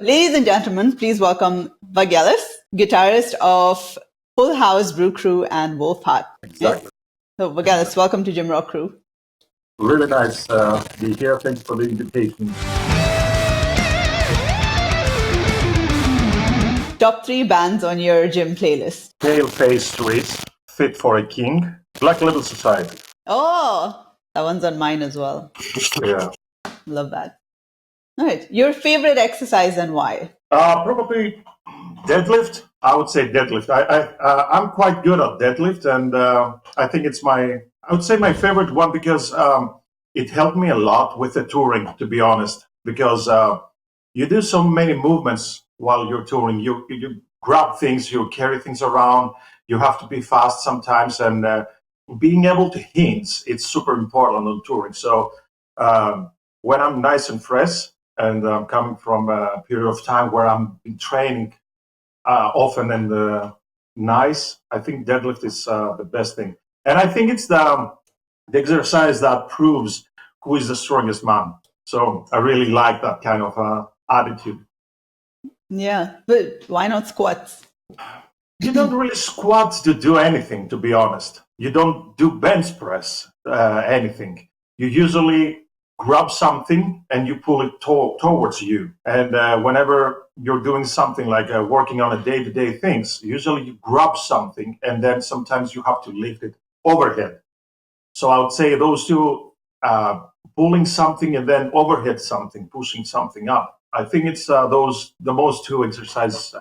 Ladies and gentlemen, please welcome Vageliss, guitarist of Full House, Brew Crew, and Wolfheart. Exactly. So, Vageliss, welcome to Gym Rock Crew. Really nice to be here. Thanks for the invitation. Top 3 bands on your gym playlist. Pale-faced Streets, Fit for a King, Black Label Society. Oh, that one's on mine as well. Yeah. Love that. All right. Your favorite exercise and why? Probably deadlift. I would say deadlift. I'm quite good at deadlift, and I think it's I would say my favorite one because it helped me a lot with the touring, to be honest, because you do so many movements while you're touring. You grab things, you carry things around, you have to be fast sometimes, and being able to hinge, it's super important on touring. So when I'm nice and fresh, and I'm coming from a period of time where I'm been training often and nice, I think deadlift is the best thing. And I think it's the exercise that proves who is the strongest man. So I really like that kind of attitude. Yeah, but why not squats? You don't really squat to do anything, to be honest. You don't do bench press, anything. You usually grab something and you pull it towards you. And whenever you're doing something like working on a day-to-day things, usually you grab something and then sometimes you have to lift it overhead. So I would say those two, pulling something and then overhead something, pushing something up. I think it's the most two exercises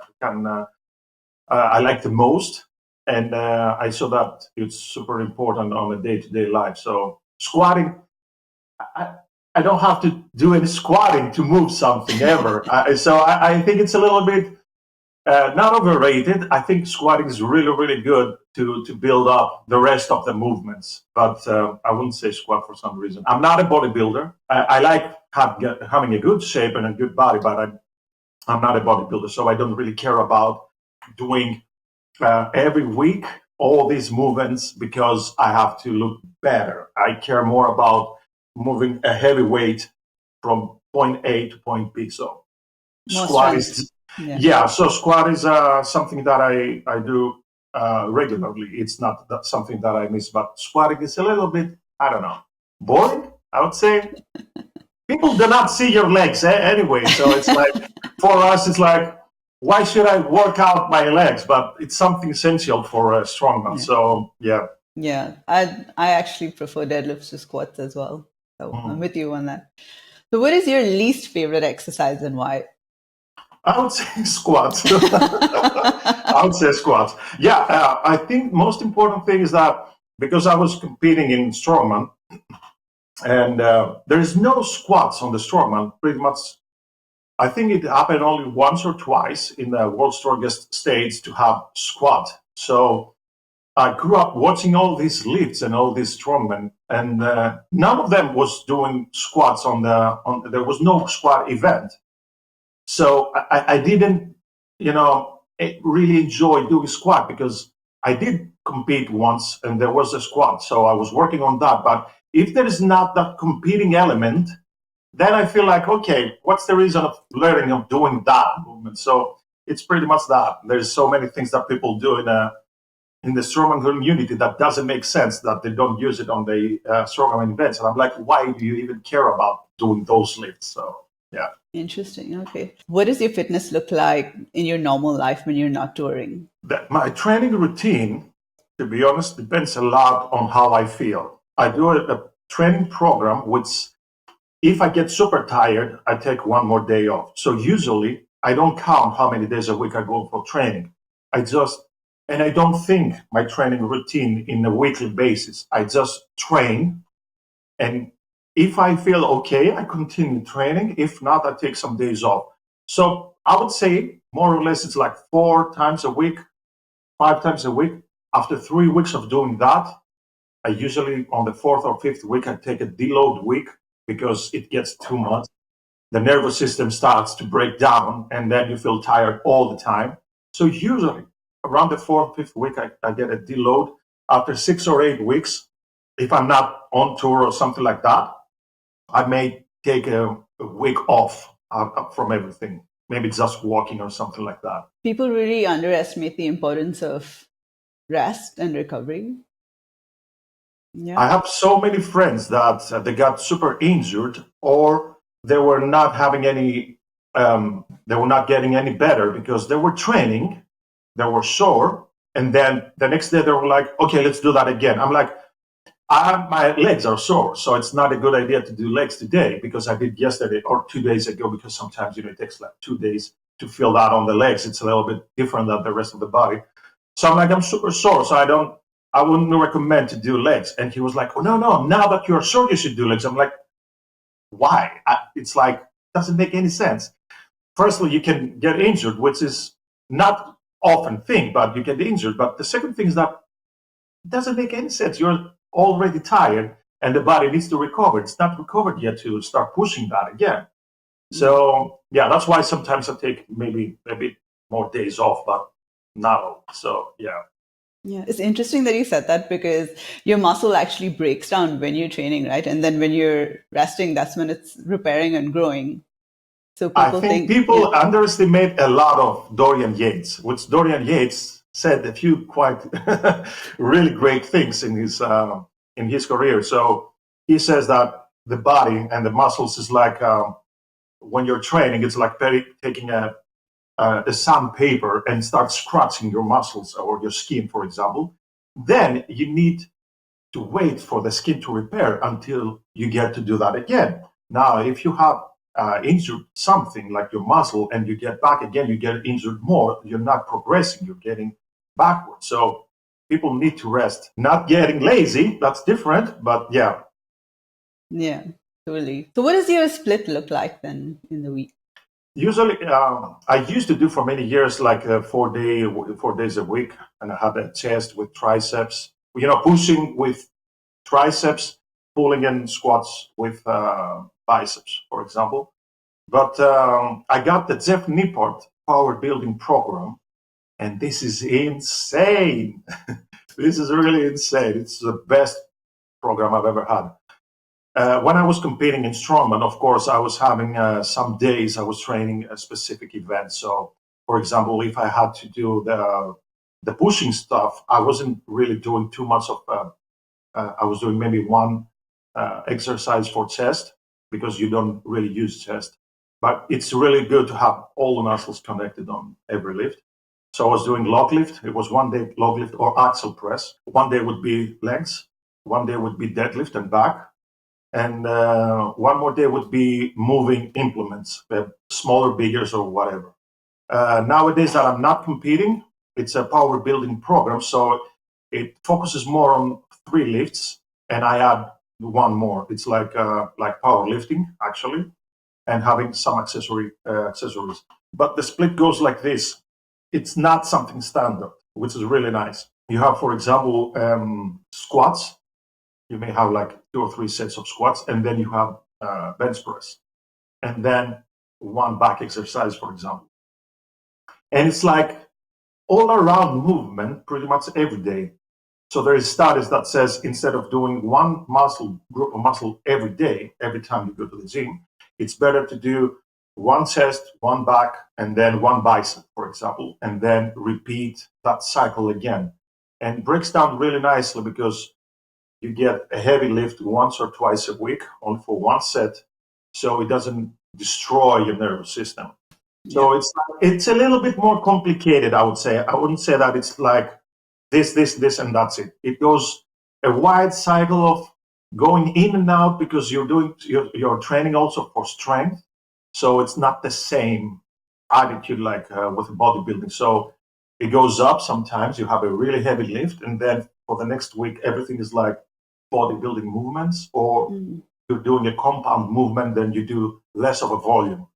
I like the most. And I saw that it's super important on a day-to-day life. So squatting, I don't have to do any squatting to move something ever. So I think it's a little bit not overrated. I think squatting is really, really good to build up the rest of the movements. But I wouldn't say squat for some reason. I'm not a bodybuilder. I like having a good shape and a good body, but I'm not a bodybuilder. So I don't really care about doing every week all these movements because I have to look better. I care more about moving a heavy weight from point A to point B. So squat is so squat is something that I do regularly. It's not something that I miss, but squatting is a little bit, I don't know, boring, I would say. People do not see your legs anyway, so it's like for us it's like, why should I work out my legs? But it's something essential for a strongman. So yeah, I actually prefer deadlifts to squats as well. So I'm with you on that. So what is your least favorite exercise and why? I would say squats. I would say squats. Yeah, I think most important thing is that because I was competing in strongman, and there is no squats on the strongman. Pretty much, I think it happened only once or twice in the World's Strongest States to have squat. So I grew up watching all these lifts and all these strongmen, and none of them was doing squats there was no squat event. So I didn't, really enjoy doing squat because I did compete once and there was a squat. So I was working on that. But if there is not that competing element, then I feel like, okay, what's the reason of learning of doing that movement? So it's pretty much that. There's so many things that people do in the strongman community that doesn't make sense, that they don't use it on the strongman events. And I'm like, why do you even care about doing those lifts? So, yeah. Interesting. Okay. What does your fitness look like in your normal life when you're not touring? My training routine, to be honest, depends a lot on how I feel. I do a training program which, if I get super tired, I take one more day off. So usually I don't count how many days a week I go for training. And I don't think my training routine in a weekly basis. I just train, and if I feel okay, I continue training. If not, I take some days off. So I would say more or less it's like 4 times a week, 5 times a week. After 3 weeks of doing that, I usually on the 4th or 5th week, I take a deload week because it gets too much. The nervous system starts to break down and then you feel tired all the time. So usually around the 4th, 5th week, I get a deload. After 6 or 8 weeks, if I'm not on tour or something like that, I may take a week off from everything. maybe just walking or something like that. People really underestimate the importance of rest and recovery. Yeah. I have so many friends that they got super injured, or they were not having any, they were not getting any better because they were training, they were sore, and then the next day they were like, okay, let's do that again. I'm like, my legs are sore, so it's not a good idea to do legs today because I did yesterday or 2 days ago, because sometimes it takes like 2 days to feel that on the legs. It's a little bit different than the rest of the body. So I'm like, I'm super sore, so I wouldn't recommend to do legs. And he was like, oh, no, now that you're sore, you should do legs. I'm like, why? It's like, doesn't make any sense. Firstly, you can get injured, which is not often thing, but you get injured. But the second thing is that it doesn't make any sense. You're already tired and the body needs to recover. It's not recovered yet to start pushing that again. So yeah, that's why sometimes I take maybe a bit more days off, but not all. So yeah. Yeah, it's interesting that you said that, because your muscle actually breaks down when you're training, right? And then when you're resting, that's when it's repairing and growing. So I people think think, people underestimate a lot of Dorian Yates, which Dorian Yates said a few quite really great things in his career. So he says that the body and the muscles is like, when you're training, it's like taking a sandpaper and start scratching your muscles or your skin, for example. Then you need to wait for the skin to repair until you get to do that again. Now, if you have injured something like your muscle and you get back again, you get injured more, you're not progressing, you're getting backwards. So people need to rest, not getting lazy. That's different, but yeah. yeah, totally. So what does your split look like then in the week? Usually, I used to do for many years like 4 days a week, and I had a chest with triceps. Pushing with triceps, pulling in squats with biceps, for example. But I got the Jeff Nippard Power Building Program, and this is insane. This is really insane. It's the best program I've ever had. When I was competing in strongman, of course, I was having some days I was training a specific event. So, for example, if I had to do the pushing stuff, I wasn't really doing too much of. I was doing maybe one exercise for chest, because you don't really use chest. But it's really good to have all the muscles connected on every lift. So I was doing log lift. It was one day log lift or axle press. One day would be legs. One day would be deadlift and back. And one more day would be moving implements, smaller, bigger, or whatever. Nowadays that I'm not competing, it's a power building program, so it focuses more on 3 lifts, and I add one more. It's like powerlifting actually, and having some accessories. But the split goes like this. It's not something standard, which is really nice. You have, for example, squats. You may have like 2 or 3 sets of squats, and then you have bench press, and then one back exercise, for example. And it's like all around movement pretty much every day. So there is studies that says instead of doing one group of muscle every day, every time you go to the gym, it's better to do one chest, one back, and then one bicep, for example, and then repeat that cycle again. And it breaks down really nicely, because you get a heavy lift once or twice a week, only for one set, so it doesn't destroy your nervous system. So it's a little bit more complicated, I would say. I wouldn't say that it's like this, and that's it. It goes a wide cycle of going in and out, because you're training also for strength. So it's not the same attitude like with bodybuilding. So it goes up. Sometimes you have a really heavy lift, and then for the next week, everything is like bodybuilding movements, or you're doing a compound movement, then you do less of a volume.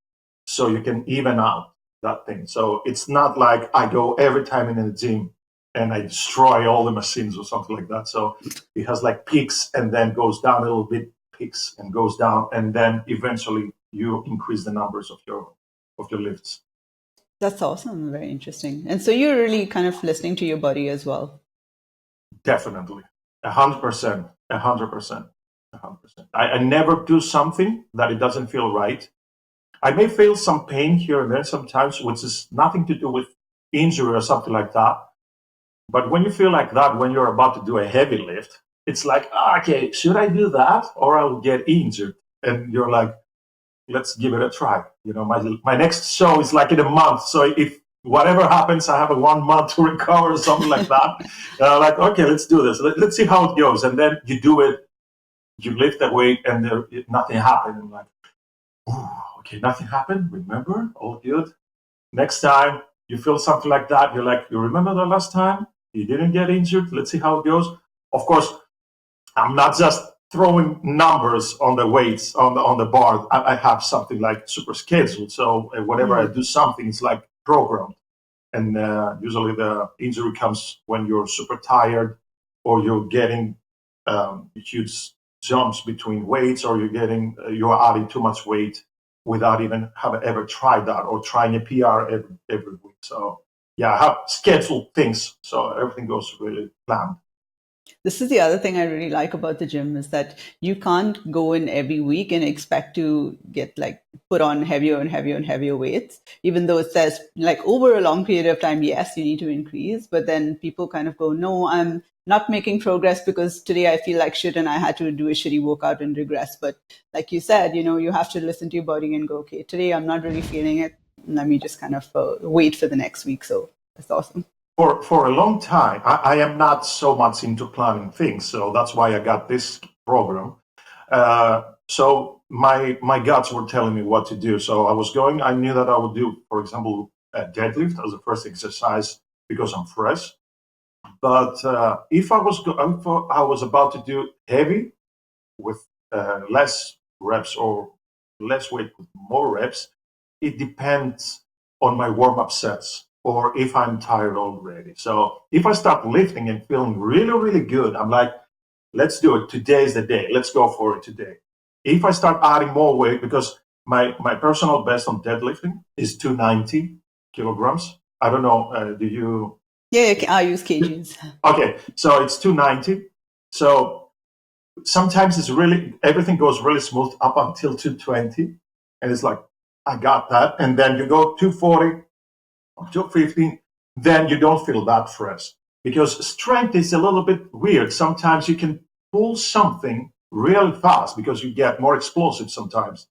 So you can even out that thing. So it's not like I go every time in the gym and I destroy all the machines or something like that. So it has like peaks and then goes down a little bit, peaks and goes down, and then eventually you increase the numbers of your lifts. That's awesome. Very interesting. And so you're really kind of listening to your body as well. Definitely. 100%. 100%. 100%. I never do something that it doesn't feel right. I may feel some pain here and there sometimes, which is nothing to do with injury or something like that. But when you feel like that, when you're about to do a heavy lift, it's like, okay, should I do that or I'll get injured? And you're like, let's give it a try. My next show is like in a month. So if whatever happens, I have a 1 month to recover or something like that. Like, okay, let's do this. Let's see how it goes. And then you do it, you lift the weight and nothing happened. And like, ooh, okay, nothing happened. Remember, all good. Next time you feel something like that, you're like, you remember the last time you didn't get injured? Let's see how it goes. Of course, I'm not just throwing numbers on the weights on the bar. I have something like super scheduled. So whenever I Mm. do something, it's like programmed. And usually the injury comes when you're super tired, or you're getting huge jumps between weights, or you're adding too much weight without even having ever tried that, or trying a PR every week. So yeah, I have scheduled things, so everything goes really planned. This is the other thing I really like about the gym is that you can't go in every week and expect to get like put on heavier and heavier and heavier weights, even though it says like over a long period of time, yes, you need to increase. But then people kind of go, no, I'm not making progress because today I feel like shit and I had to do a shitty workout and regress. But like you said, you have to listen to your body and go, okay, today I'm not really feeling it. Let me just kind of wait for the next week. So that's awesome. For a long time, I am not so much into planning things, so that's why I got this program. So my guts were telling me what to do. So I was going. I knew that I would do, for example, a deadlift as the first exercise because I'm fresh. But if I was about to do heavy with less reps, or less weight with more reps, it depends on my warm up sets or if I'm tired already. So if I start lifting and feeling really, really good, I'm like, let's do it. Today's the day. Let's go for it today. If I start adding more weight, because my personal best on deadlifting is 290 kilograms. I don't know. Do you? Yeah, I use kgs. Okay, so it's 290. So sometimes it's really everything goes really smooth up until 220, and it's like I got that, and then you go 240 or 250, then you don't feel that fresh because strength is a little bit weird. Sometimes you can pull something really fast because you get more explosive sometimes,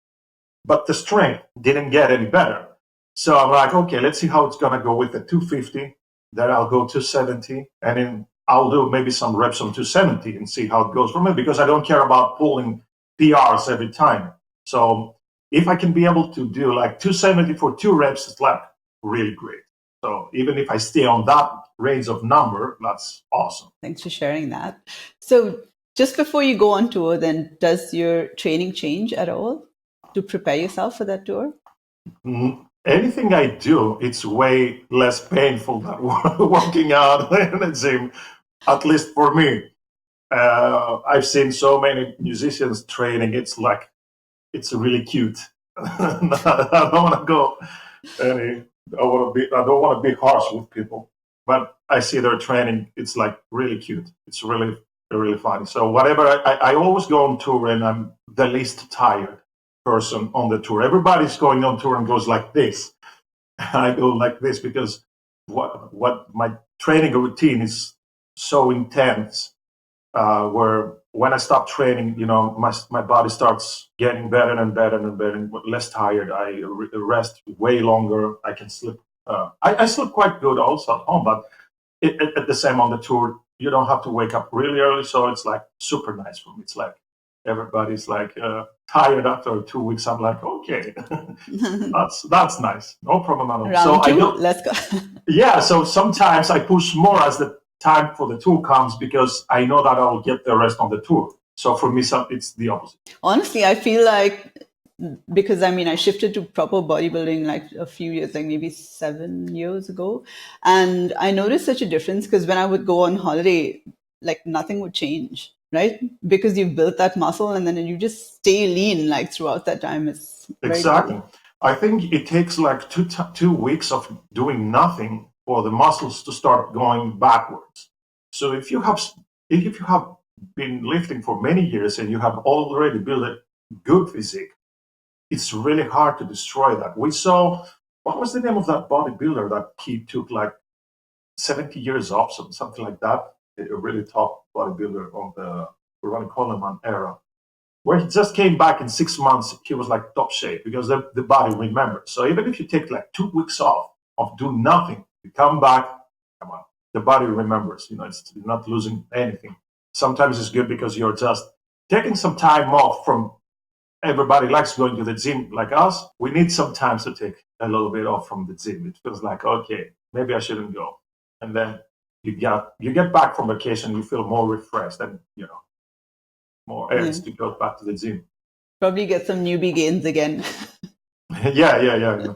but the strength didn't get any better. So I'm like, okay, let's see how it's gonna go with the 250. Then I'll go 270, and then I'll do maybe some reps on 270 and see how it goes from it, because I don't care about pulling PRs every time. So if I can be able to do like 270 for 2 reps, it's like really great. So even if I stay on that range of number, that's awesome. Thanks for sharing that. So, just before you go on tour, then does your training change at all to prepare yourself for that tour? Anything I do, it's way less painful than working out in the gym, at least for me. I've seen so many musicians training. It's like it's really cute. I don't want to go any. I don't want to be harsh with people, but I see their training. It's like really cute. It's really funny. So whatever, I always go on tour, and I'm the least tired person on the tour. Everybody's going on tour and goes like this. I go like this because what my training routine is so intense, where when I stop training, my body starts getting better and better and better, and less tired. I rest way longer. I can sleep. I sleep quite good also at home, but at the same on the tour, you don't have to wake up really early, so it's like super nice for me. It's like everybody's like tired after 2 weeks. I'm like, okay, that's nice, no problem at all. So Round I two, don't. let's go. Yeah, so sometimes I push more as the time for the tour comes because I know that I'll get the rest on the tour. So for me, it's the opposite. Honestly, I feel like because I mean, I shifted to proper bodybuilding like a few years, like maybe 7 years ago. And I noticed such a difference because when I would go on holiday, like nothing would change, right? Because you've built that muscle and then you just stay lean like throughout that time. It's very cool. Exactly. I think it takes like 2 weeks of doing nothing for the muscles to start going backwards. So if you have been lifting for many years and you have already built a good physique, it's really hard to destroy that. We saw, what was the name of that bodybuilder that he took like 70 years off, something like that? A really top bodybuilder of the Ronnie Coleman era, where he just came back in 6 months. He was like top shape because the body remembers. So even if you take like 2 weeks off of doing nothing, you come back, come on, the body remembers. It's you're not losing anything. Sometimes it's good because you're just taking some time off from. Everybody likes going to the gym like us. We need some time to take a little bit off from the gym. It feels like, okay, maybe I shouldn't go. And then you get back from vacation, you feel more refreshed and more Yeah. urge to go back to the gym. Probably get some newbie gains again. Yeah.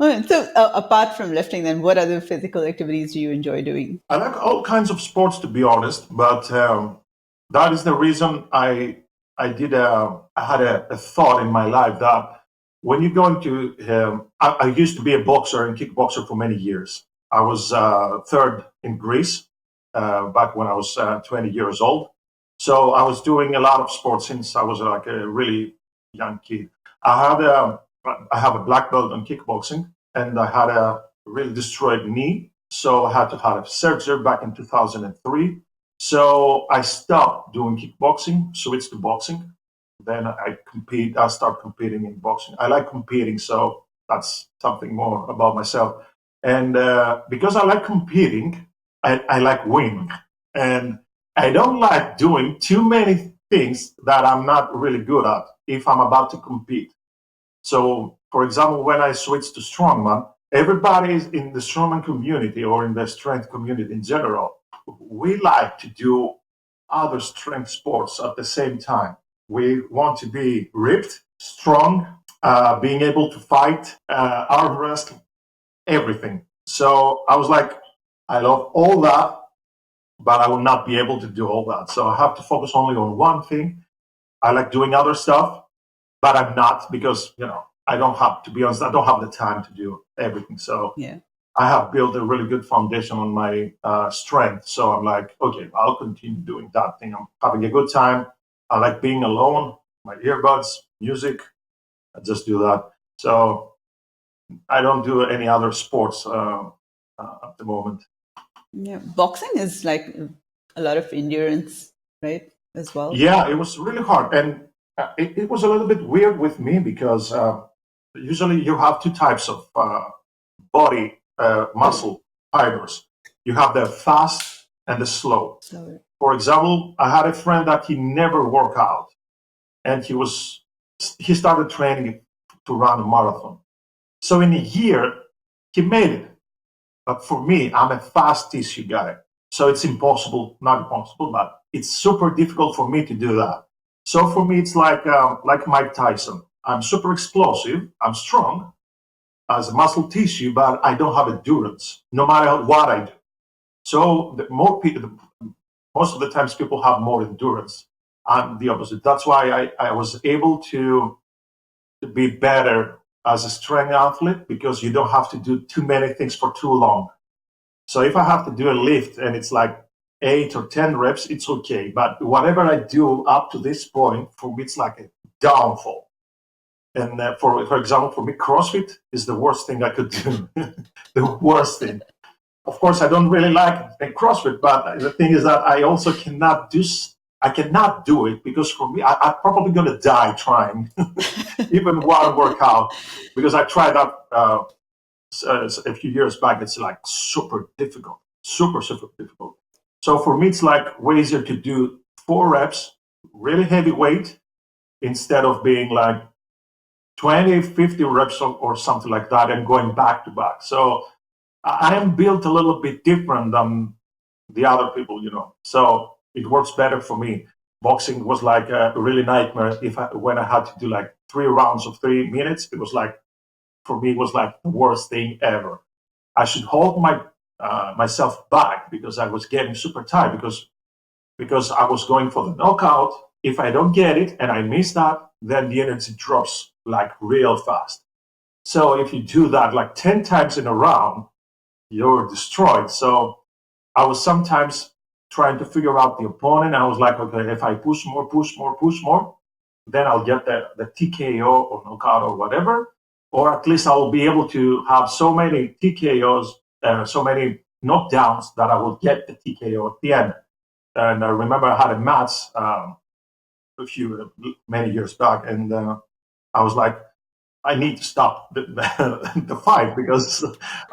Alright, so apart from lifting, then what other physical activities do you enjoy doing? I like all kinds of sports, to be honest, but that is the reason I had a thought in my life that when you go into I used to be a boxer and kickboxer for many years. I was third in Greece back when I was 20 years old. So I was doing a lot of sports since I was like a really young kid. I had I have a black belt in kickboxing, and I had a really destroyed knee, so I had to have surgery back in 2003. So I stopped doing kickboxing, switched to boxing. Then I start competing in boxing. I like competing, so that's something more about myself. And because I like competing, I like winning. And I don't like doing too many things that I'm not really good at if I'm about to compete. So, for example, when I switched to strongman, everybody in the strongman community or in the strength community in general, we like to do other strength sports at the same time. We want to be ripped, strong, being able to fight, arm wrestle, everything. So I was like, I love all that, but I will not be able to do all that. So I have to focus only on one thing. I like doing other stuff, but I'm not because I don't have to be honest. I don't have the time to do everything. So Yeah. I have built a really good foundation on my strength. So I'm like, okay, I'll continue doing that thing. I'm having a good time. I like being alone. My earbuds, music. I just do that. So I don't do any other sports at the moment. Yeah. Boxing is like a lot of endurance, right? As well. Yeah, it was really hard, and it was a little bit weird with me because usually you have two types of body muscle fibers. You have the fast and the slow. So For example, I had a friend that he never worked out, and he started training to run a marathon. So in a year, he made it. But for me, I'm a fast tissue guy. So it's impossible, not impossible, but it's super difficult for me to do that. So for me, it's like Mike Tyson. I'm super explosive. I'm strong as a muscle tissue, but I don't have endurance, no matter what I do. So the more people, most of the times, people have more endurance. I'm the opposite. That's why I was able to be better as a strength athlete because you don't have to do too many things for too long. So if I have to do a lift and it's like 8 or 10 reps, it's okay. But whatever I do up to this point, for me, it's like a downfall. And for example, for me, CrossFit is the worst thing I could do. The worst thing. Of course, I don't really like CrossFit, but the thing is that I also I cannot do it because for me, I'm probably going to die trying even one workout because I tried that a few years back. It's like super difficult, super difficult. So for me, it's like way easier to do 4 reps, really heavy weight, instead of being like 20, 50 reps or something like that and going back to back. So I am built a little bit different than the other people. So it works better for me. Boxing was like a really nightmare when I had to do like 3 rounds of 3 minutes. It was like, for me, it was like the worst thing ever. I should hold myself back because I was getting super tired because I was going for the knockout. If I don't get it and I miss that, then the energy drops like real fast. So if you do that like 10 times in a round, you're destroyed. So I was sometimes trying to figure out the opponent. I was like, okay, if I push more, then I'll get the TKO or knockout or whatever, or at least I'll be able to have so many TKOs, so many knockdowns that I will get the TKO at the end. And I remember I had a match many years back, and I was like, I need to stop the fight because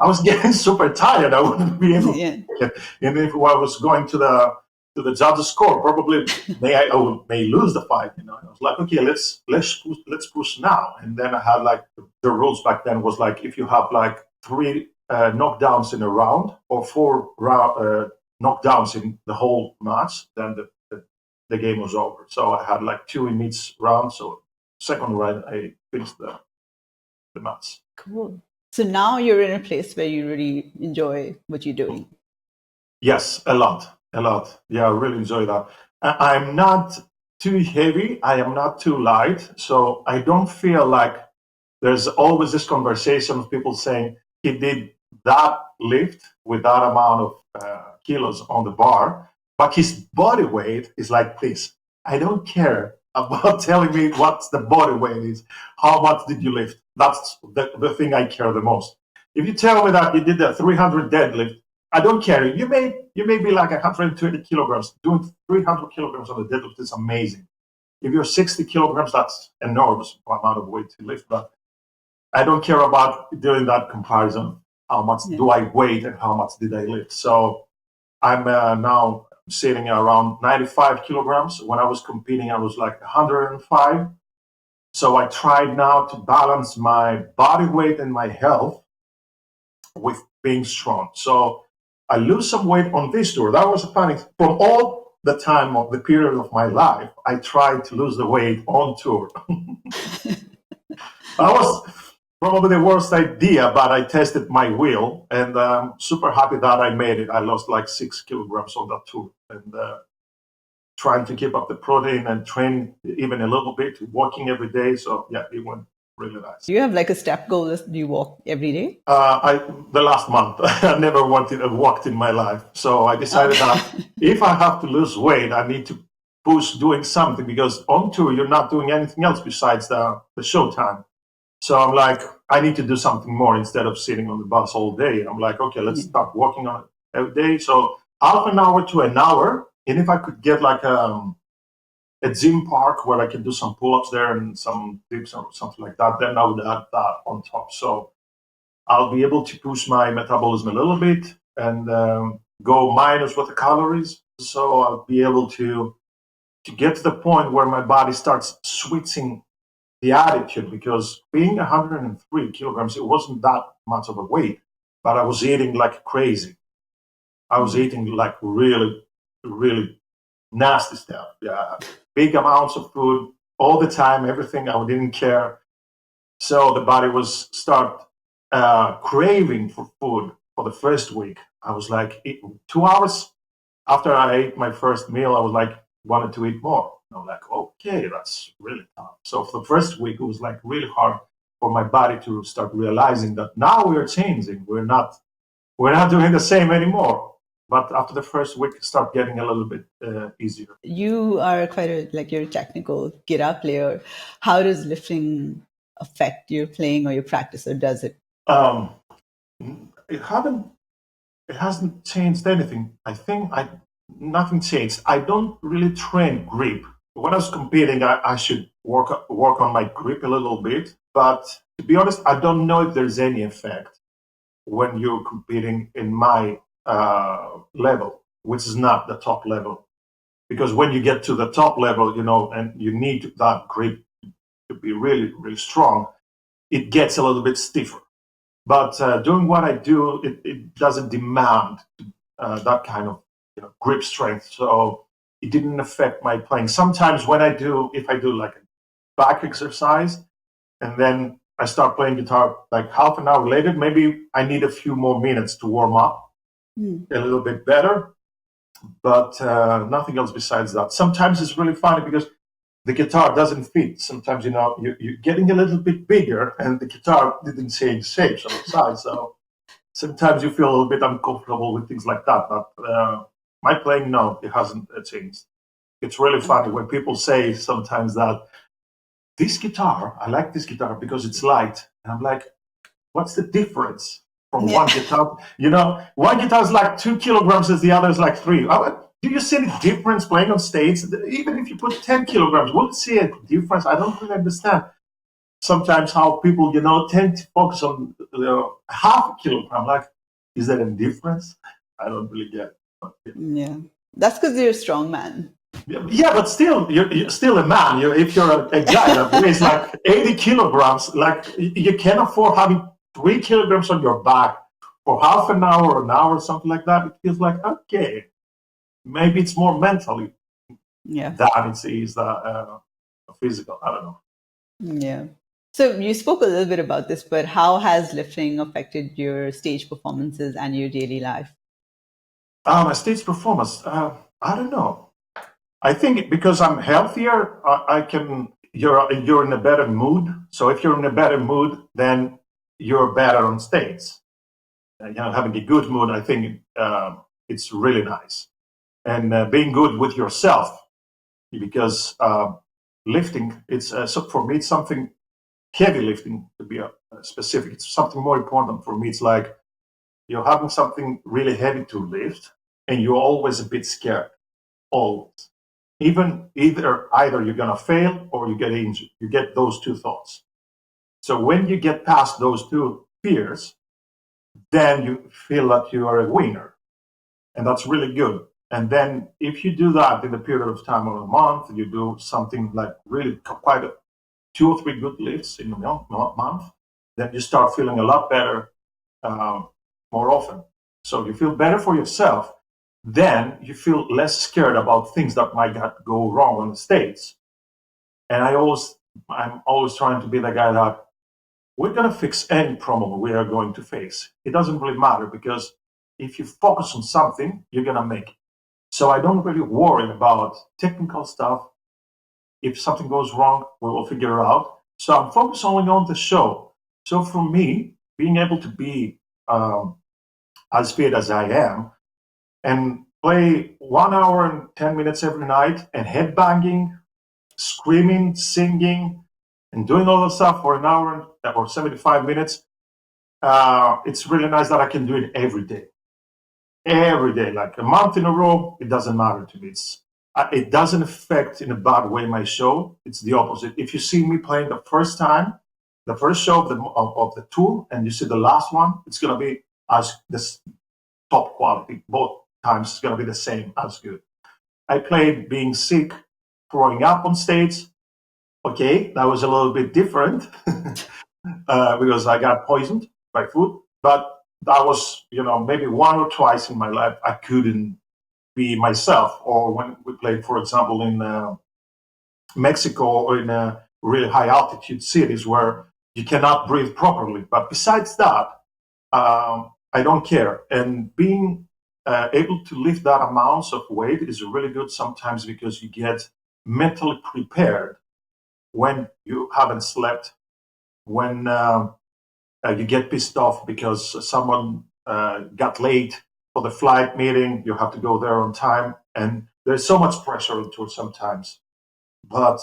I was getting super tired. I wouldn't be able to Yeah. take it. And if I was going to the judges' score, probably may lose the fight. I was like, okay, let's push now. And then I had like the rules back then was like if you have like three knockdowns in a round or four knockdowns in the whole match, then the game was over. So I had like two in each round. So second round I finished the match. Cool. So now you're in a place where you really enjoy what you're doing. Yes, a lot, a lot. Yeah, I really enjoy that. I'm not too heavy. I am not too light. So I don't feel like there's always this conversation of people saying he did that lift with that amount of kilos on the bar, but his body weight is like this. I don't care about telling me what the body weight is. How much did you lift? That's the thing I care the most. If you tell me that you did a 300 deadlift, I don't care. You may be like 120 kilograms. Doing 300 kilograms on the deadlift is amazing. If you're 60 kilograms, that's enormous amount of weight to lift. But I don't care about doing that comparison. How much Yeah. do I weigh and how much did I lift? So I'm now sitting around 95 kilograms. When I was competing, I was like 105. So I tried now to balance my body weight and my health with being strong. So I lose some weight on this tour. That was funny. From all the time of the period of my life, I tried to lose the weight on tour. That was probably the worst idea, but I tested my will, and I'm super happy that I made it. I lost like 6 kilograms on that tour, and trying to keep up the protein and train even a little bit, walking every day. So yeah, it went really nice. Do you have like a step goal? Do you walk every day? The last month I never walked in my life, so I decided Okay. that if I have to lose weight, I need to push doing something because on tour you're not doing anything else besides the show time. So I'm like, I need to do something more instead of sitting on the bus all day. I'm like, okay, let's Yeah. start walking on it every day. So half an hour to an hour, and if I could get like a gym park where I can do some pull-ups there and some dips or something like that, then I would add that on top. So I'll be able to push my metabolism a little bit and go minus with the calories. So I'll be able to get to the point where my body starts switching the attitude, because being 103 kilograms, it wasn't that much of a weight, but I was eating like crazy. I was Mm. eating like really, really nasty stuff. Yeah, big amounts of food all the time, everything. I didn't care. So the body was start craving for food for the first week. I was like, 2 hours after I ate my first meal, I was like, wanted to eat more. And I'm like, okay, that's really tough. So for the first week, it was like really hard for my body to start realizing that now we are changing. We're not doing the same anymore. But after the first week, it start getting a little bit easier. You are quite you're a technical guitar player. How does lifting affect your playing or your practice, or does it? Um, it haven't it hasn't changed anything. I think I nothing changed. I don't really train grip. When I was competing, I should work on my grip a little bit. But to be honest, I don't know if there's any effect when you're competing in my level, which is not the top level. Because when you get to the top level, and you need that grip to be really, really strong, it gets a little bit stiffer. But doing what I do, it doesn't demand that kind of grip strength. So it didn't affect my playing. Sometimes if I do like a back exercise and then I start playing guitar like half an hour later, maybe I need a few more minutes to warm up Mm. a little bit better, but nothing else besides that. Sometimes it's really funny because the guitar doesn't fit. Sometimes, you're getting a little bit bigger and the guitar didn't change shapes on the side. So sometimes you feel a little bit uncomfortable with things like that. But my playing, no, it hasn't changed. It's really funny when people say sometimes that this guitar, I like this guitar because it's light. And I'm like, what's the difference from Yeah. one guitar? You know, one guitar is like 2 kilograms, as the other is like three. Do you see the difference playing on stage? Even if you put 10 kilograms, will you see a difference? I don't really understand sometimes how people, tend to focus on half a kilogram. Like, is that a difference? I don't really get it. Yeah. That's because you're a strong man. Yeah, but still, you're still a man. If you're a guy that weighs like 80 kilograms, like you can't afford having 3 kilograms on your back for half an hour, something like that. It feels like, okay, maybe it's more mentally Yeah. than it's physical. I don't know. Yeah. So you spoke a little bit about this, but how has lifting affected your stage performances and your daily life? My stage performance, I don't know. I think because I'm healthier, I can. You're in a better mood. So if you're in a better mood, then you're better on stage. Having a good mood, I think it's really nice. And being good with yourself, because lifting, so for me, it's something heavy lifting to be specific. It's something more important for me. It's like you're having something really heavy to lift, and you're always a bit scared, always. Either you're gonna fail or you get injured. You get those two thoughts. So when you get past those two fears, then you feel that you are a winner, and that's really good. And then if you do that in a period of time or a month, you do something like really quite 2 or 3 good lifts in a month, then you start feeling a lot better um, more often. So you feel better for yourself, then you feel less scared about things that might go wrong on the stage. And I'm always trying to be the guy that we're going to fix any problem we are going to face. It doesn't really matter because if you focus on something, you're going to make it. So I don't really worry about technical stuff. If something goes wrong, we will figure it out. So I'm focused only on the show. So for me, being able to be as fit as I am and play 1 hour and 10 minutes every night and headbanging, screaming, singing, and doing all the stuff for an hour or 75 minutes, it's really nice that I can do it every day. Every day, like a month in a row, it doesn't matter to me. It doesn't affect in a bad way my show. It's the opposite. If you see me playing the first time, the first show of the tour, and you see the last one, it's gonna be as this top quality. Both times it's gonna be the same as good. I played being sick, throwing up on stage. Okay, that was a little bit different because I got poisoned by food. But that was, maybe one or twice in my life I couldn't be myself. Or when we played, for example, in Mexico or in really high altitude cities where you cannot breathe properly. But besides that, I don't care. And being able to lift that amount of weight is really good sometimes because you get mentally prepared when you haven't slept, when you get pissed off because someone got late for the flight meeting, you have to go there on time, and there's so much pressure into it sometimes. But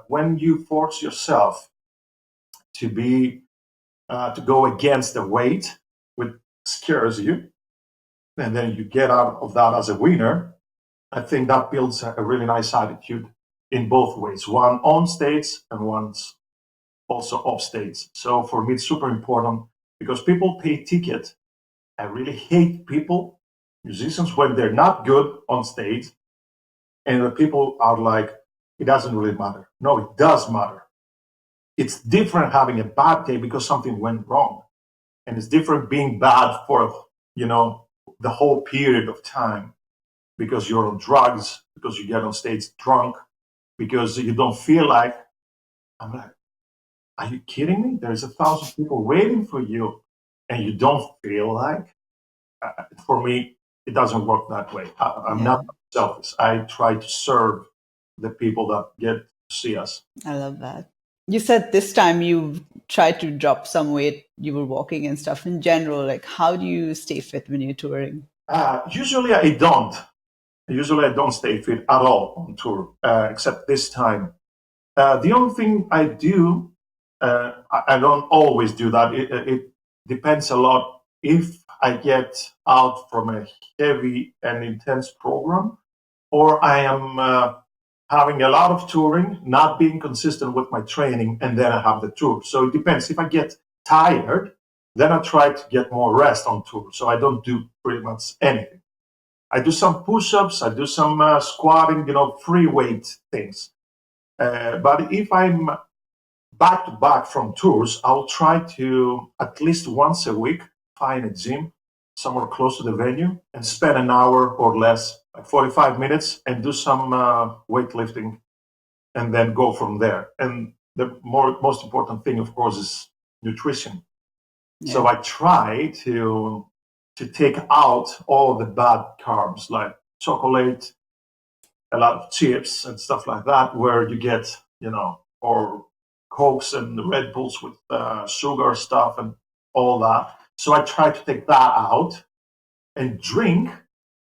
when you force yourself to be to go against the weight, which scares you, and then you get out of that as a winner, I think that builds a really nice attitude in both ways. One on stage and one's also off stage. So for me, it's super important because people pay ticket. I really hate people, musicians, when they're not good on stage, and the people are like, it doesn't really matter. No, it does matter. It's different having a bad day because something went wrong, and it's different being bad for the whole period of time because you're on drugs, because you get on stage drunk, because you don't feel like. I'm like, are you kidding me? There's 1,000 people waiting for you, and you don't feel like. For me, it doesn't work that way. I'm Yeah. not selfish. I try to serve the people that get to see us. I love that. You said this time you tried to drop some weight, you were walking and stuff. In general, like how do you stay fit when you're touring? Usually, I don't. Usually, I don't stay fit at all on tour, except this time. The only thing I do, I don't always do that. It depends a lot. If I get out from a heavy and intense program, or I am having a lot of touring, not being consistent with my training, and then I have the tour. So it depends. If I get tired, then I try to get more rest on tour. So I don't do pretty much anything. I do some push-ups, I do some squatting, free weight things. But if I'm back to back from tours, I'll try to at least once a week find a gym somewhere close to the venue and spend an hour or less, like 45 minutes, and do some weightlifting and then go from there. And the most important thing, of course, is nutrition. So Yeah. I try to take out all the bad carbs like chocolate, a lot of chips and stuff like that, where you get, or Cokes and Red Bulls with sugar stuff and all that. So I try to take that out and drink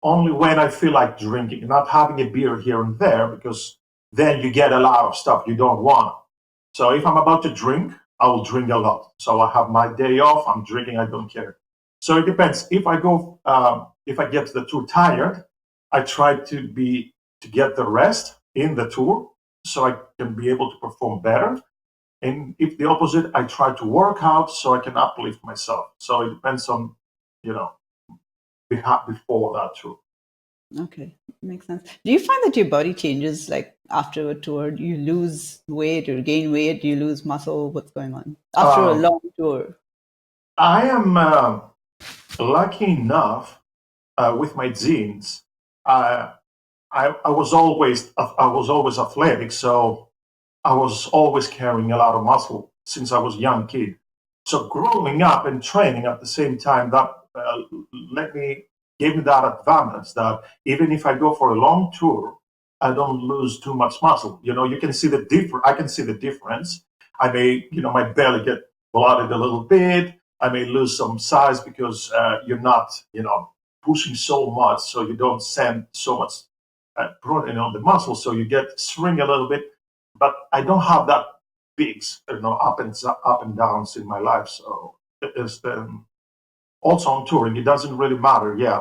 only when I feel like drinking, not having a beer here and there, because then you get a lot of stuff you don't want. So if I'm about to drink, I will drink a lot. So I have my day off, I'm drinking, I don't care. So it depends. If I get the tour tired, I try to get the rest in the tour so I can be able to perform better. And if the opposite, I try to work out so I can uplift myself. So it depends on, you know, before that tour. Okay, makes sense. Do you find that your body changes like after a tour? Do you lose weight or gain weight? Do you lose muscle? What's going on after a Um, long tour? I am lucky enough with my genes. Uh, I was always athletic, so I was always carrying a lot of muscle since I was a young kid. So growing up and training at the same time, that let me gave me that advantage that even if I go for a long tour, I don't lose too much muscle. You can see the difference. I can see the difference. I may, my belly get bloated a little bit. I may lose some size because you're not, pushing so much, so you don't send so much protein on the muscle, so you get shrink a little bit. But I don't have that big, up and downs in my life. So it's also on touring, it doesn't really matter. Yeah,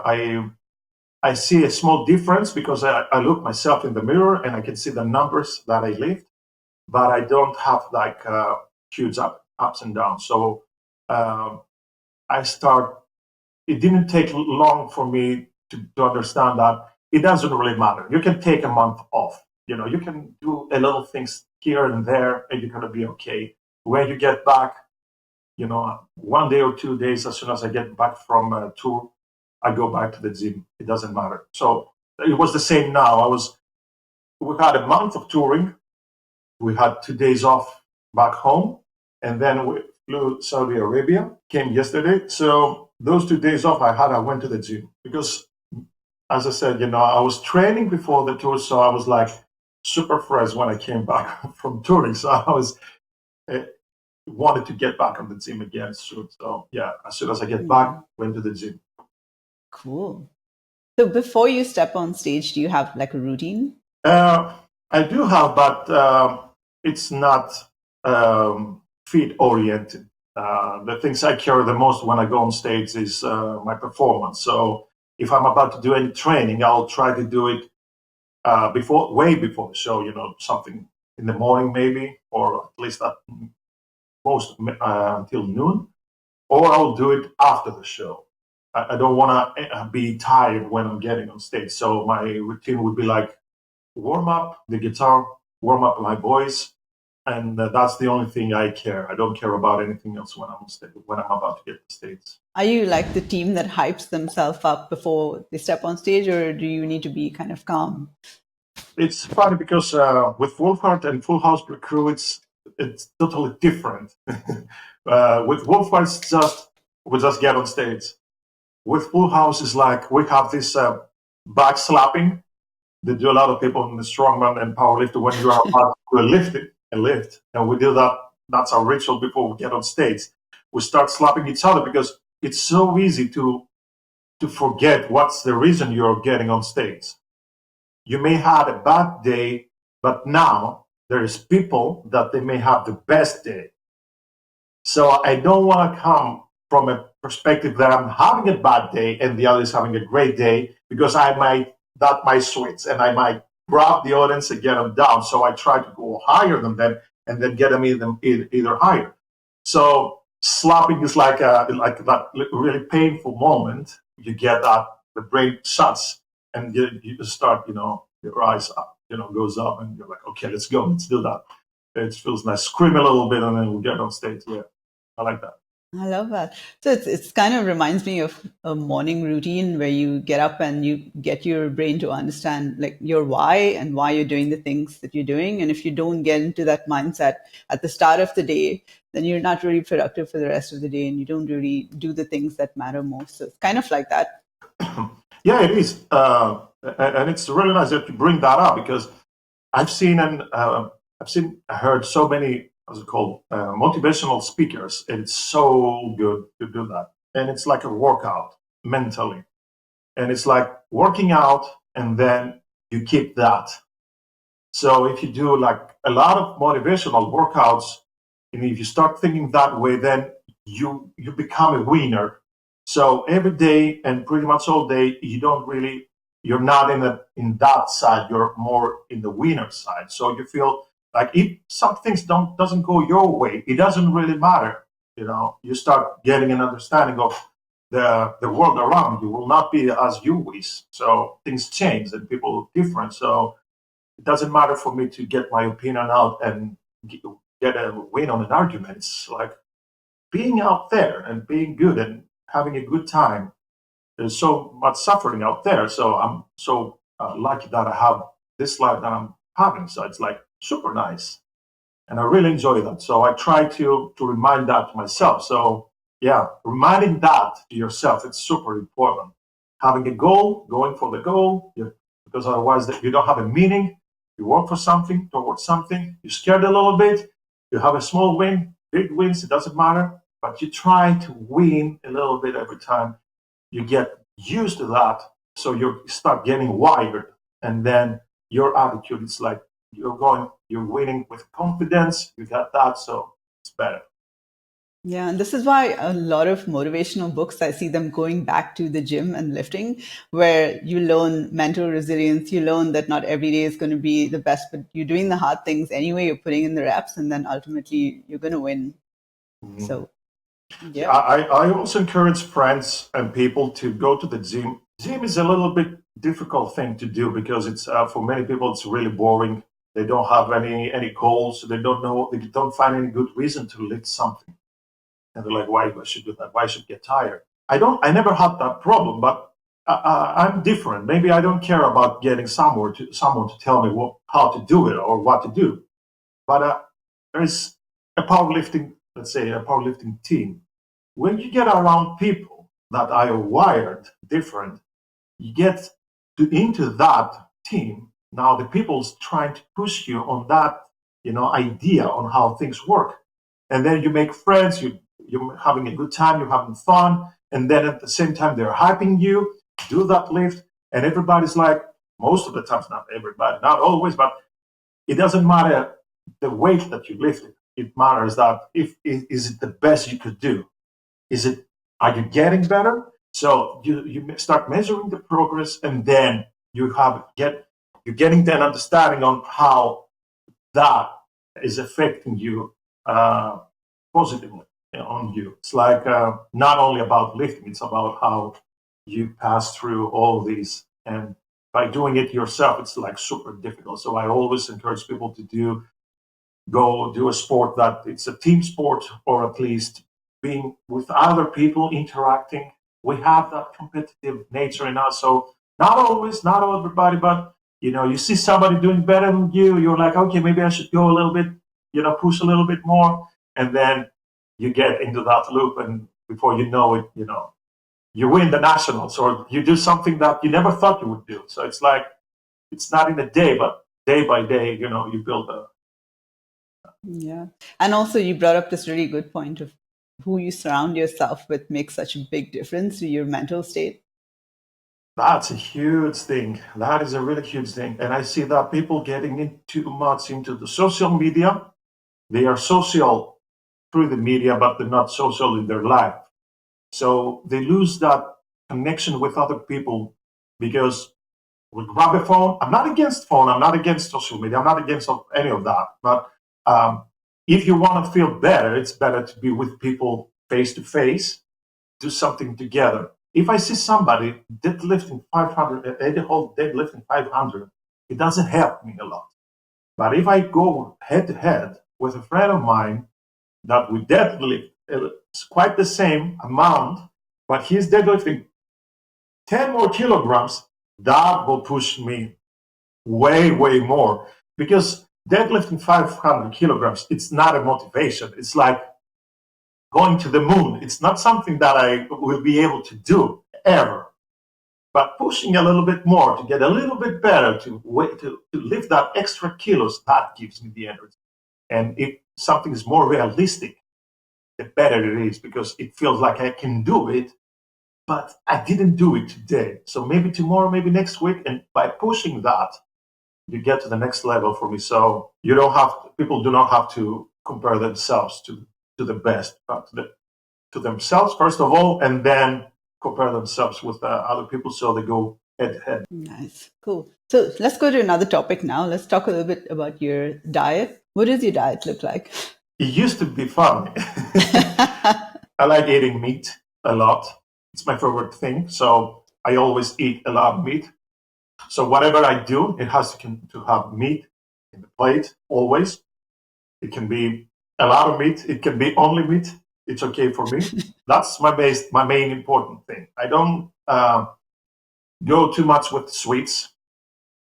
I see a small difference because I look myself in the mirror and I can see the numbers that I lift, but I don't have like huge ups and downs. So um, I start. It didn't take long for me to understand that it doesn't really matter. You can take a month off. You can do a little things here and there, and you're gonna be okay. When you get back, 1 day or 2 days, as soon as I get back from a tour, I go back to the gym. It doesn't matter. So it was the same now. We had a month of touring. We had 2 days off back home, and then we flew to Saudi Arabia. Came yesterday. So those 2 days off I went to the gym because, as I said, I was training before the tour, so I was like super fresh when I came back from touring. So I was uh, wanted to get back on the gym again soon. So yeah, as soon as I get back, Yeah, went to the gym. cool. So before you step on stage, do you have like a routine? Uh, I do have, but it's not feed oriented. The things I care the most when I go on stage is my performance. So if I'm about to do any training, I'll try to do it way before the show. Something in the morning maybe, or at least at most until noon, or I'll do it after the show. I don't want to be tired when I'm getting on stage. So my routine would be like warm up the guitar, warm up my voice, and that's the only thing I care. I don't care about anything else when I'm on stage, when I'm about to get to stage. Are you like the team that hypes themselves up before they step on stage, or do you need to be kind of calm? It's funny because with Wolfheart and Full House Crew, it's totally different. With Wolfheart, it's just we just get on stage. With Full House, is like we have this back slapping. They do a lot of people in the strongman and powerlifter when you are about to lift, and we do that. That's our ritual before we get on stage. We start slapping each other because it's so easy to forget what's the reason you're getting on stage. You may have a bad day, but now there's people that they may have the best day. So I don't want to come from a perspective that I'm having a bad day and the other is having a great day, because that might switch and I might grab the audience and get them down. So I try to go higher than them and then get them either higher. So slapping is like that really painful moment. You get that the brain shuts and you just start, your eyes up, goes up and you're like, okay, let's go, let's do that. It feels nice. Scream a little bit and then we'll get on stage. Yeah, I like that. I love that. So it's kind of reminds me of a morning routine where you get up and you get your brain to understand like your why and why you're doing the things that you're doing. And if you don't get into that mindset at the start of the day, then you're not really productive for the rest of the day and you don't really do the things that matter most. So it's kind of like that. Yeah, it is, and it's really nice that you bring that up, because I've seen I heard so many, what's it called, motivational speakers, and it's so good to do that. And it's like a workout mentally, and it's like working out, and then you keep that. So if you do like a lot of motivational workouts, and if you start thinking that way, then you become a winner. So every day and pretty much all day, you're not in that side. You're more in the winner side. So you feel like if some things doesn't go your way, it doesn't really matter. You start getting an understanding of the world around you will not be as you wish. So things change and people are different. So it doesn't matter for me to get my opinion out and get a win on an argument. It's like being out there and being good and having a good time. There's so much suffering out there. So I'm so lucky that I have this life that I'm having. So it's like super nice. And I really enjoy that. So I try to remind that to myself. So yeah, reminding that to yourself, it's super important. Having a goal, going for the goal, because otherwise you don't have a meaning. You work for something, towards something. You're scared a little bit. You have a small win, big wins, it doesn't matter. But you try to win a little bit every time. You get used to that. So you start getting wired. And then your attitude is like, you're winning with confidence. You got that. So it's better. Yeah, and this is why a lot of motivational books, I see them going back to the gym and lifting, where you learn mental resilience. You learn that not every day is going to be the best, but you're doing the hard things anyway. You're putting in the reps, and then ultimately you're going to win. Mhm. So, yeah. I also encourage friends and people to go to the gym. Gym is a little bit difficult thing to do because it's for many people it's really boring. They don't have any goals. They don't find any good reason to lift something, and they're like, why I should do that? Why I should get tired? I never had that problem, but I'm different. Maybe I don't care about getting someone to tell me how to do it or what to do. But there's a powerlifting, let's say a powerlifting team. When you get around people that are wired different, you get into that team. Now the people's trying to push you on that, idea on how things work, and then you make friends. You're having a good time. You're having fun, and then at the same time they're hyping you. Do that lift, and everybody's like, most of the times, not everybody, not always, but it doesn't matter the weight that you lifted. It matters that if is it the best you could do. Is it, are you getting better? So you start measuring the progress, and then you're getting that understanding on how that is affecting you uh, positively, on you. It's like not only about lifting; it's about how you pass through all these. And by doing it yourself, it's like super difficult. So I always encourage people to go do a sport that it's a team sport, or at least being with other people interacting. We have that competitive nature in us. So not always, not everybody, but you see somebody doing better than you, you're like, okay, maybe I should go a little bit, push a little bit more. And then you get into that loop, and before you know it, you win the nationals, or you do something that you never thought you would do. So it's like, it's not in a day, but day by day, you build a. Yeah. And also, you brought up this really good point of who you surround yourself with makes such a big difference to your mental state. That's a huge thing. That is a really huge thing. And I see that people getting in too much into the social media. They are social through the media, but they're not social in their life. So they lose that connection with other people because we grab a phone. I'm not against phone. I'm not against social media. I'm not against any of that. But um, if you want to feel better, it's better to be with people face to face, do something together. If I see somebody deadlifting 500, Eddie Hall deadlifting 500, it doesn't help me a lot. But if I go head to head with a friend of mine that we deadlift, it's quite the same amount, but he's deadlifting 10 more kilograms, that will push me way, way more. Because deadlifting 500 kilograms, it's not a motivation. It's like going to the moon. It's not something that I will be able to do ever. But pushing a little bit more to get a little bit better, to lift that extra kilos, that gives me the energy. And if something is more realistic, the better it is because it feels like I can do it, but I didn't do it today. So maybe tomorrow, maybe next week. And by pushing that, you get to the next level for me. So you don't have people do not have to compare themselves to the best, but to themselves first of all, and then compare themselves with other people. So they go head to head. Nice. Cool. So let's go to another topic now. Let's talk a little bit about your diet. What does your diet look like? It used to be fun. I like eating meat a lot. It's my favorite thing. So I always eat a lot of meat. So whatever I do, it has to have meat in the plate always. It can be a lot of meat. It can be only meat. It's okay for me. That's my main important thing. I don't go too much with sweets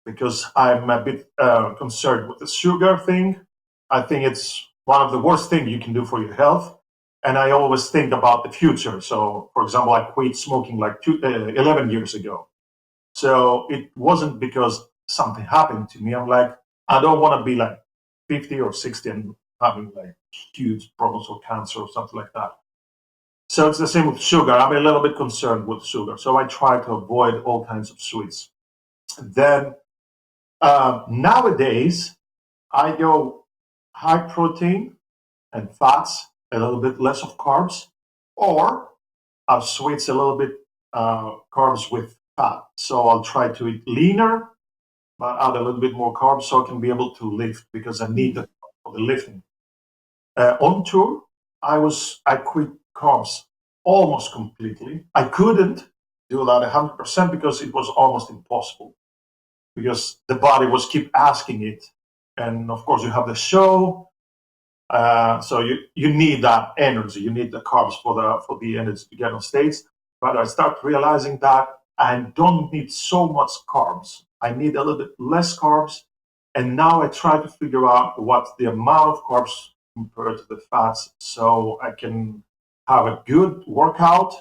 because I'm a bit concerned with the sugar thing. I think it's one of the worst things you can do for your health. And I always think about the future. So, for example, I quit smoking like 11 years ago. So it wasn't because something happened to me. I'm like, I don't want to be like 50 or 60 and having like huge problems or cancer or something like that. So it's the same with sugar. I'm a little bit concerned with sugar. So I try to avoid all kinds of sweets. Then nowadays, I go high protein and fats, a little bit less of carbs, or I'll switch a little bit carbs with fat. So I'll try to eat leaner, but add a little bit more carbs so I can be able to lift because I need Mm. that for the lifting. On tour, I quit carbs almost completely. I couldn't do that 100% because it was almost impossible because the body was keep asking it, and of course you have the show, so you need that energy. You need the carbs for the energy to get on stage. But I start realizing that I don't need so much carbs. I need a little bit less carbs. And now I try to figure out what's the amount of carbs compared to the fats, so I can have a good workout,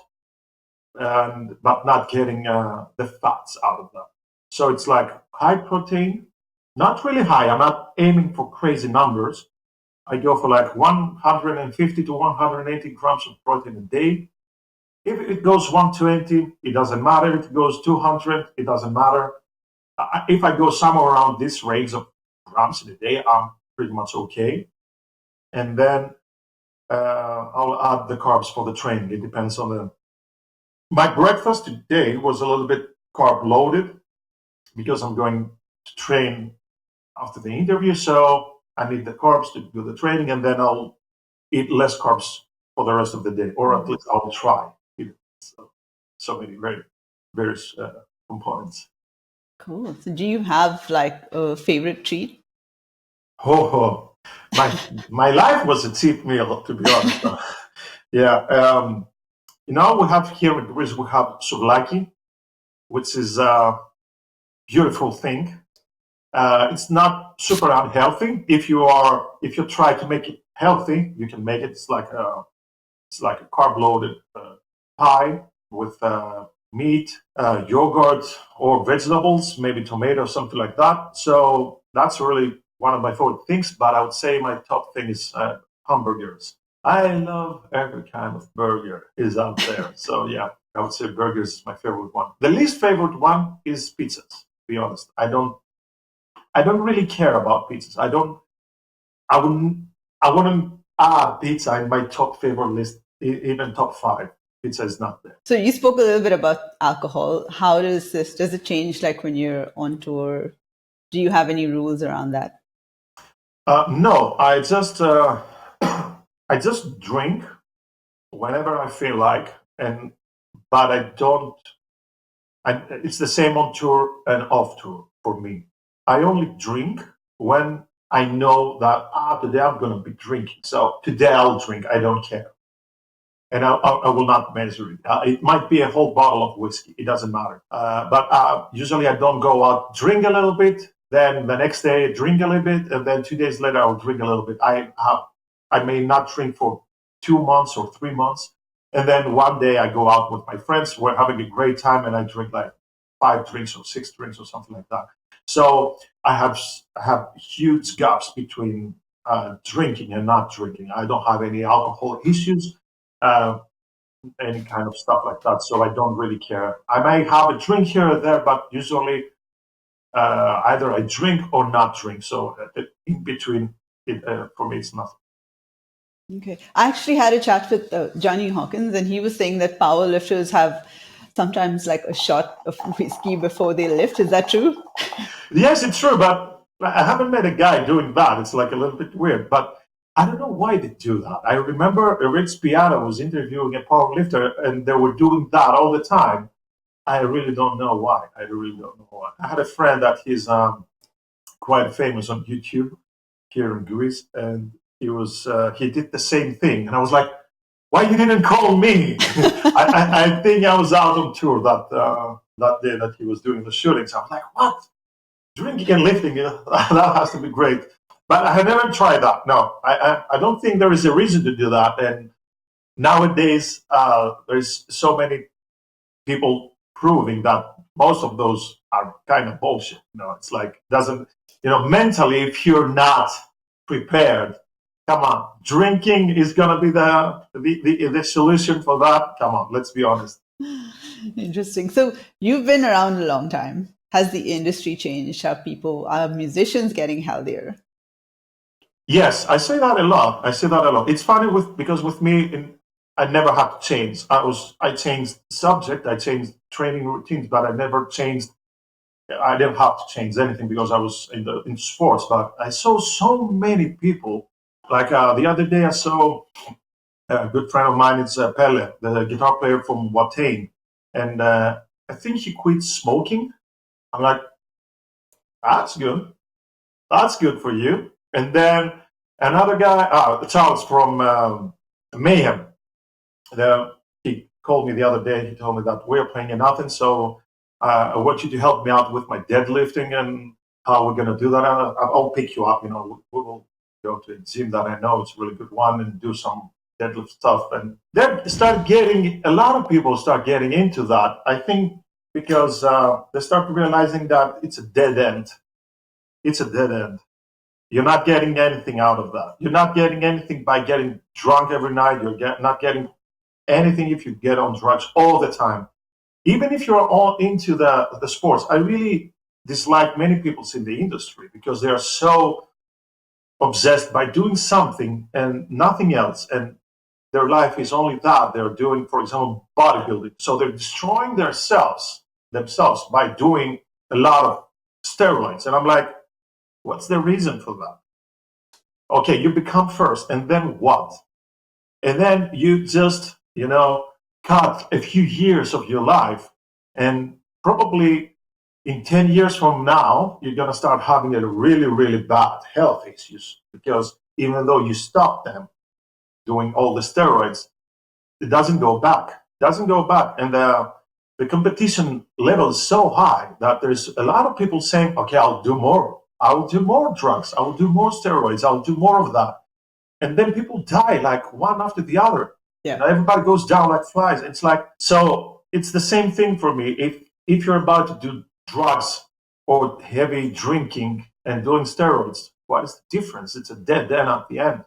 and but not getting the fats out of that. So it's like high protein, not really high. I'm not aiming for crazy numbers. I go for like 150 to 180 grams of protein a day. If it goes 120, it doesn't matter. If it goes 200, it doesn't matter. If I go somewhere around this range of grams in a day, I'm pretty much okay. And then I'll add the carbs for the training. It depends on the. My breakfast today was a little bit carb loaded because I'm going to train after the interview. So I need the carbs to do the training, and then I'll eat less carbs for the rest of the day, or at Mm. least I'll try. So many various components. Cool. So do you have like a favorite treat? Oh, my my life was a cheap meal, to be honest. Yeah, we have here in Greece we have souvlaki, which is a beautiful thing. It's not super unhealthy. If you try to make it healthy, you can make it. It's like a carb loaded pie with meat, yogurt, or vegetables, maybe tomato, something like that. So that's really one of my favorite things. But I would say my top thing is hamburgers. I love every kind of burger is out there. So yeah. I would say burgers is my favorite one. The least favorite one is pizzas. To be honest, I don't really care about pizzas. I wouldn't. I wouldn't add pizza in my top favorite list, even top five. Pizza is not there. So you spoke a little bit about alcohol. How does it change like when you're on tour? Do you have any rules around that? No, I just drink whenever I feel like, and but I don't. It's the same on tour and off tour for me. I only drink when I know that today I'm going to be drinking. So today I'll drink. I don't care, and I will not measure it. It might be a whole bottle of whiskey. It doesn't matter. But usually I don't go out, drink a little bit, then the next day drink a little bit, and then 2 days later I'll drink a little bit. I may not drink for 2 months or 3 months, and then one day I go out with my friends. We're having a great time, and I drink like 5 drinks or 6 drinks or something like that. So I have huge gaps between drinking and not drinking. I don't have any alcohol issues, uh, any kind of stuff like that. So I don't really care. I may have a drink here or there, but usually either I drink or not drink. So in between, for me, it's nothing. Okay. I actually had a chat with Johnny Hawkins, and he was saying that power lifters have sometimes like a shot of whiskey before they lift. Is that true? Yes, it's true, but I haven't met a guy doing that. It's like a little bit weird, but I don't know why they do that. I remember Rick Spiana was interviewing a power lifter, and they were doing that all the time. I really don't know why. I really don't know why. I had a friend that he's quite famous on YouTube here in Greece, and he did the same thing, and I was like, "Why you didn't call me?" I think I was out on tour that day that he was doing the shooting. So I'm like, "What? Drinking and lifting? That has to be great." But I have never tried that. No, I don't think there is a reason to do that. And nowadays, there's so many people proving that most of those are kind of bullshit. It's like doesn't mentally if you're not prepared. Come on, drinking is gonna be the solution for that. Come on, let's be honest. Interesting. So you've been around a long time. Has the industry changed? Are musicians getting healthier? Yes, I say that a lot. I say that a lot. It's funny because with me, I never had to change. I changed subject, I changed training routines, but I never changed. I didn't have to change anything because I was in sports. But I saw so many people. Like the other day, I saw a good friend of mine. It's Pele, the guitar player from Watain, and I think he quit smoking. I'm like, that's good. That's good for you. And then another guy, Charles from Mayhem, he called me the other day. He told me that we're playing in Athens, so I want you to help me out with my deadlifting and how we're going to do that. I'll pick you up. We will go to a gym that I know it's a really good one and do some deadlift stuff. And then a lot of people start getting into that. I think because they start realizing that it's a dead end. It's a dead end. You're not getting anything out of that. You're not getting anything by getting drunk every night. Not getting anything if you get on drugs all the time. Even if you're all into the sports, I really dislike many people in the industry because they are so obsessed by doing something and nothing else. And their life is only that. They're doing, for example, bodybuilding. So they're destroying themselves by doing a lot of steroids. And I'm like, what's the reason for that? Okay, you become first, and then what? And then you just, cut a few years of your life, and probably in 10 years from now, you're going to start having a really, really bad health issues because even though you stop them doing all the steroids, it doesn't go back. It doesn't go back. And the competition level is so high that there's a lot of people saying, okay, I'll do more. I will do more drugs. I will do more steroids. I'll do more of that. And then people die like one after the other. Yeah. Everybody goes down like flies. It's like, so it's the same thing for me. If you're about to do drugs or heavy drinking and doing steroids, what is the difference? It's a dead end at the end.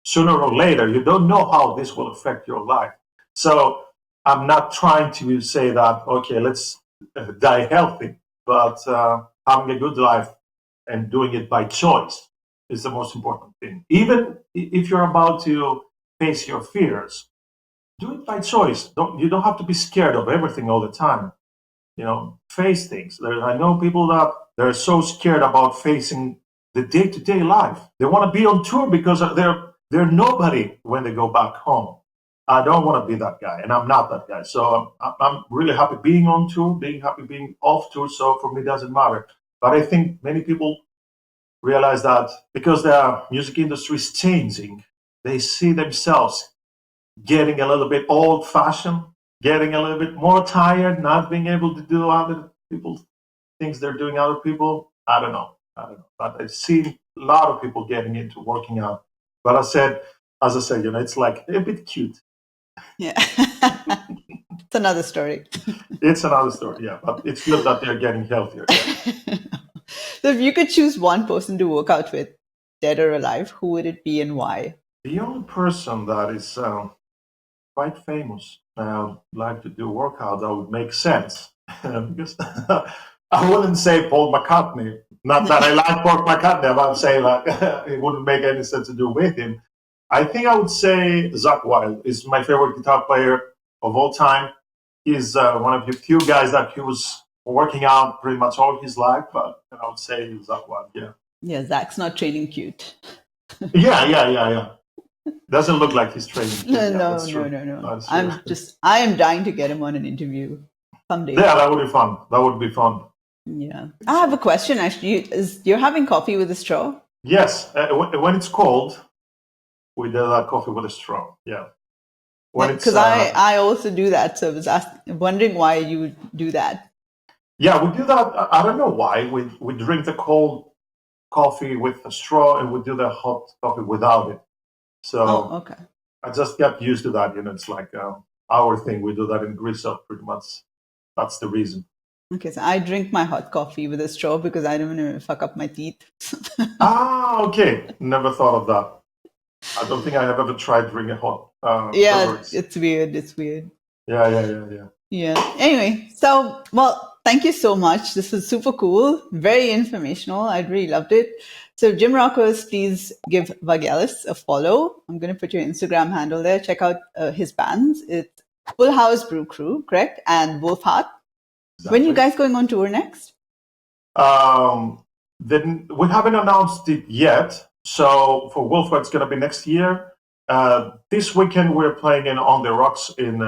Sooner or later, you don't know how this will affect your life. So I'm not trying to say that, okay, let's die healthy, but having a good life and doing it by choice is the most important thing. Even if you're about to face your fears, do it by choice. You don't have to be scared of everything all the time. Face things. I know people that they're so scared about facing the day-to-day life. They want to be on tour because they're nobody when they go back home. I don't want to be that guy, and I'm not that guy. So I'm really happy being on tour, being happy being off tour. So for me, it doesn't matter. But I think many people realize that because the music industry is changing, they see themselves getting a little bit old fashioned, getting a little bit more tired, not being able to do other people things they're doing other people. I don't know. But I've seen a lot of people getting into working out. But as I said, it's like a bit cute. Yeah. It's another story. It's another story, yeah. But it's good that they're getting healthier. Yeah. So if you could choose one person to work out with, dead or alive, who would it be and why? The only person that is quite famous like to do workout that would make sense because I wouldn't say Paul McCartney. Not that I like Paul McCartney, but I'm saying like it wouldn't make any sense to do with him. I think I would say Zach Wild is my favorite guitar player of all time. He's one of the few guys that he was working out pretty much all his life, but I would say Zach Wild. Yeah, Yeah, Zach's not training cute. yeah. Doesn't look like he's training. No, Yeah, no, that's no, true. no, no. That's true. I am dying to get him on an interview someday. Yeah, that would be fun. That would be fun. Yeah. I have a question actually. You're having coffee with a straw? Yes, when it's cold, we do that coffee with a straw. Yeah, when it's Because I also do that. So I was wondering why you do that. yeah, we do that. I don't know why we drink the cold coffee with a straw, and we do the hot coffee without it. Oh, So okay. I just got used to that. It's like our thing. We do that in Greece, so pretty much that's the reason. Okay, so I drink my hot coffee with a straw because I don't want to fuck up my teeth. Ah, okay. Never thought of that. I don't think I have ever tried drinking hot Yeah, beverages. it's weird. It's weird. Yeah. Yeah. Anyway, so, well, thank you so much. This was super cool, very informational. I really loved it. So, Gym Rockers, please give Vageliss a follow. I'm going to put your Instagram handle there. Check out his bands. It's Full House Brew Crew, correct? And Wolfheart. When are you Exactly. guys going on tour next? Then we haven't announced it yet. So for Wolfheart, it's going to be next year. This weekend, we're playing in On the Rocks in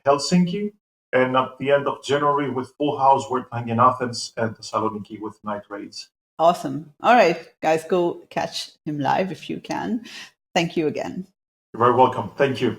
Helsinki. And at the end of January with Full House, we're playing in Athens and Thessaloniki with Night Raids. Awesome. All right, guys, go catch him live if you can. Thank you again. You're very welcome. Thank you.